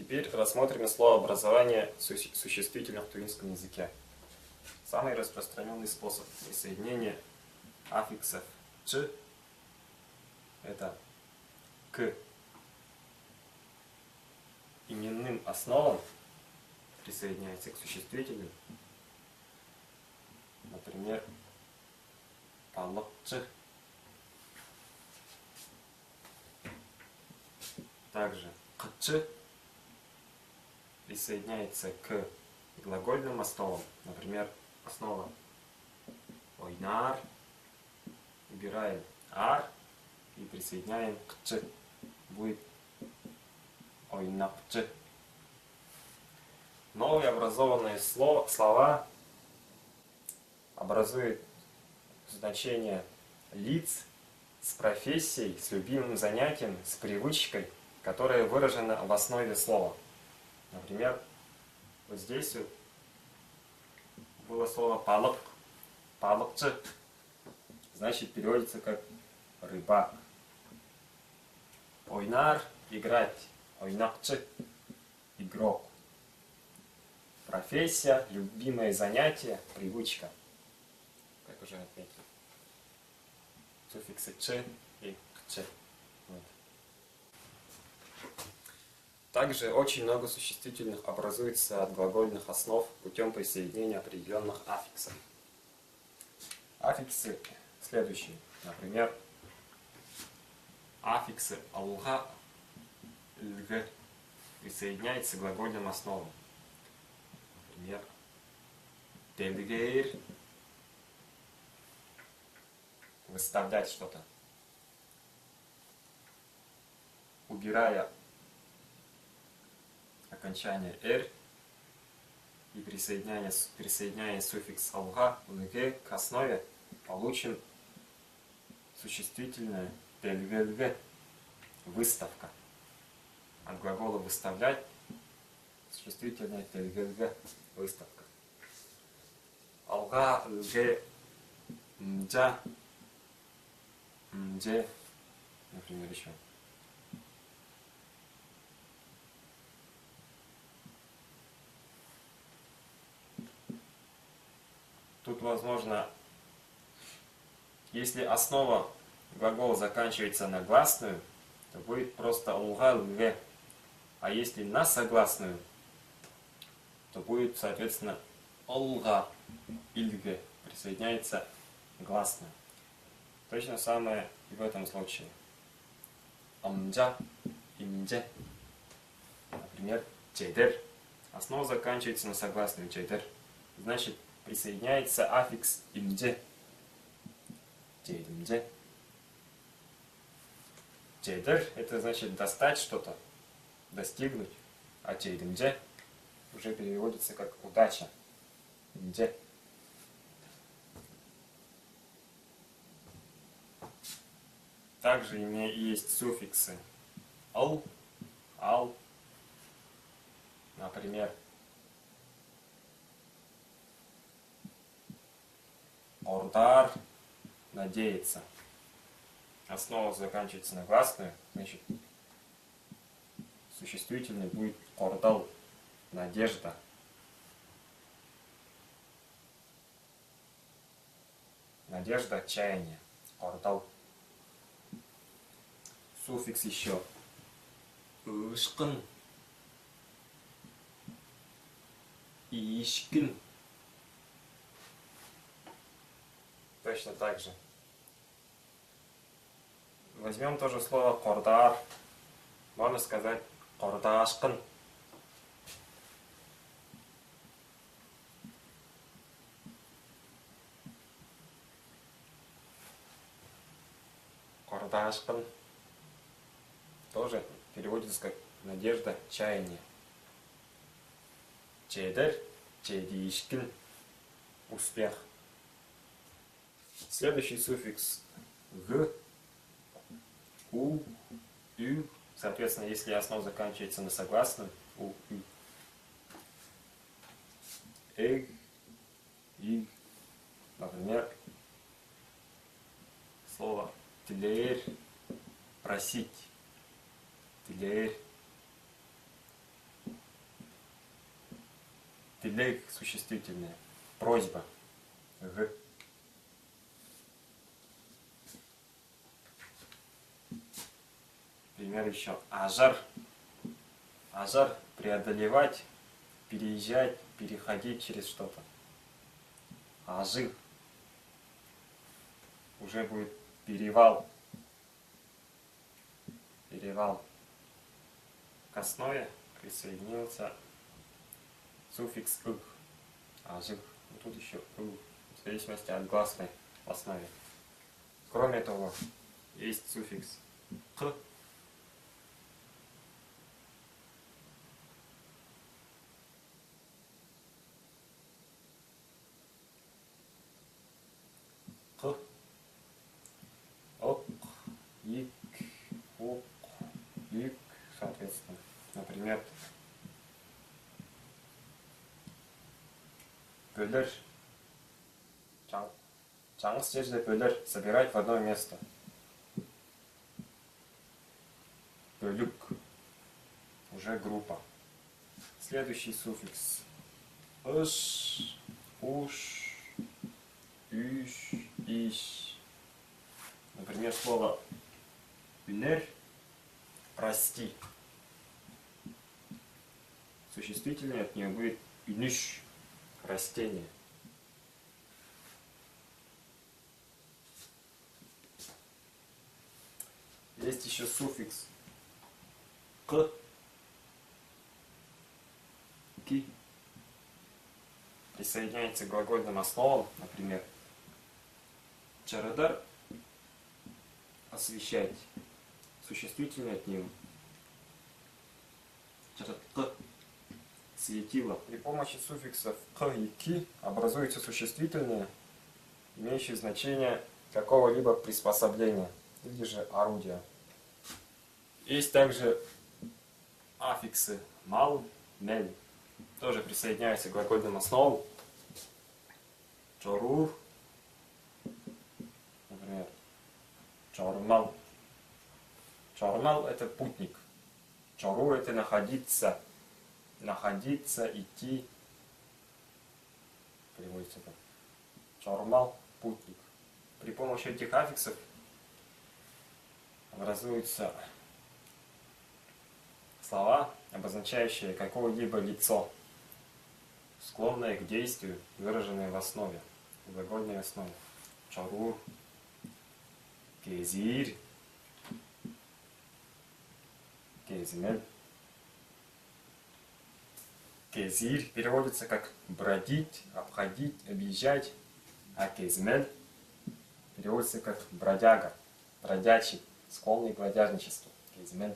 Теперь рассмотрим словообразование существительных в тувинском языке. Самый распространенный способ присоединения аффиксов «ч» – это к именным основам присоединяется к существительным. Например, «балыкчы». Также «кчы» присоединяется к глагольным основам. Например, основа ойнар. Убираем ар и присоединяем к «ч». Будет ойнапчы. Новые образованные слова образуют значение лиц с профессией, с любимым занятием, с привычкой, которая выражена в основе слова. Например, вот здесь вот было слово «палып», «палыпчы», значит переводится как «рыбак». Ойнар – играть, ойнакчы – игрок. Профессия, любимое занятие, привычка. Как уже отметил. Суффиксы «ч» и «кч». Вот. Также очень много существительных образуется от глагольных основ путем присоединения определенных аффиксов. Аффиксы следующие. Например, аффиксы алга, лг присоединяются к глагольным основам. Например, делгейр – выставлять что-то. Убирая окончание «р» и присоединяя суффикс «алга» «лг» к основе, получим существительное «делгелг» – выставка. От глагола «выставлять» существительное «делгелг» – выставка. «Алга», «лг», «мджа», «мдже», например, еще. Тут возможно, если основа глагола заканчивается на гласную, то будет просто «алга», «лг». А если на согласную, то будет, соответственно, «алга», «илг». Присоединяется гласная. Точно самое и в этом случае. «Амджа», «имдже». Например, «джейдер». Основа заканчивается на согласную «джейдер». Значит, присоединяется аффикс «имдже». «Джейдмдже». «Джейдер» – это значит достать что-то, достигнуть. А «джейдмдже» уже переводится как удача. «Мдже». Также есть суффиксы «ал», «ал». Например, «ордар» – надеяться. Основа заканчивается на гласную, значит, существительный будет «ордал» – надежда. Надежда, отчаяние. «Ордал». Суффикс еще «ышкын», «ишкин». Точно так же. Возьмем тоже слово «кордар». Можно сказать «кордашкын». «Кордашкын» тоже переводится как «надежда, чаяние». «Чедер», «чедишкин» – «успех». Следующий суффикс «г», «у», «ю». Соответственно, если основа заканчивается на согласную, «у», «ю». «Эг», «иг». Например, слово «тилеер» – «просить». «Тилеер». Пилек существительное. Просьба. Г. Пример еще. Ажар. Ажар — преодолевать, переезжать, переходить через что-то. Ажир уже будет перевал. Перевал. К основе присоединился суффикс «ых». Ажир. Вот тут еще «ых», в зависимости от гласной в основе. Кроме того, есть суффикс «х». Х, ок, ик, ок, ик, соответственно. Например, бөлер, жаңғыз жерде бөлер, собирать в одно место. Бөлүк, уже группа. Следующий суффикс. Ыш, уш, үш, иш. Например, слово «ünер» — «прости». Существительное от нее будет «ünüş» — «растение». Есть еще суффикс «к», «ки». Присоединяется к глагольным основам, например, чарадар — освещать. Существительное от него чаратка — светило. При помощи суффиксов «к» и «ки» образуется существительное, имеющее значение какого-либо приспособления или же орудия. Есть также аффиксы «мал», «мель». Тоже присоединяются к глагольным основам. Чорур, например, чормал. Чормал — это путник. Чорур — это находиться. Находиться, идти. Переводится так. Чормал — путник. При помощи этих аффиксов образуются слова, обозначающие какое-либо лицо, склонное к действию, выраженное в основе, в глагольной основе. Чорур, кезир, кезмель. Кезир переводится как бродить, обходить, объезжать, а кезмель переводится как бродяга, бродячий, склонный к бродяжничеству. Кезмель.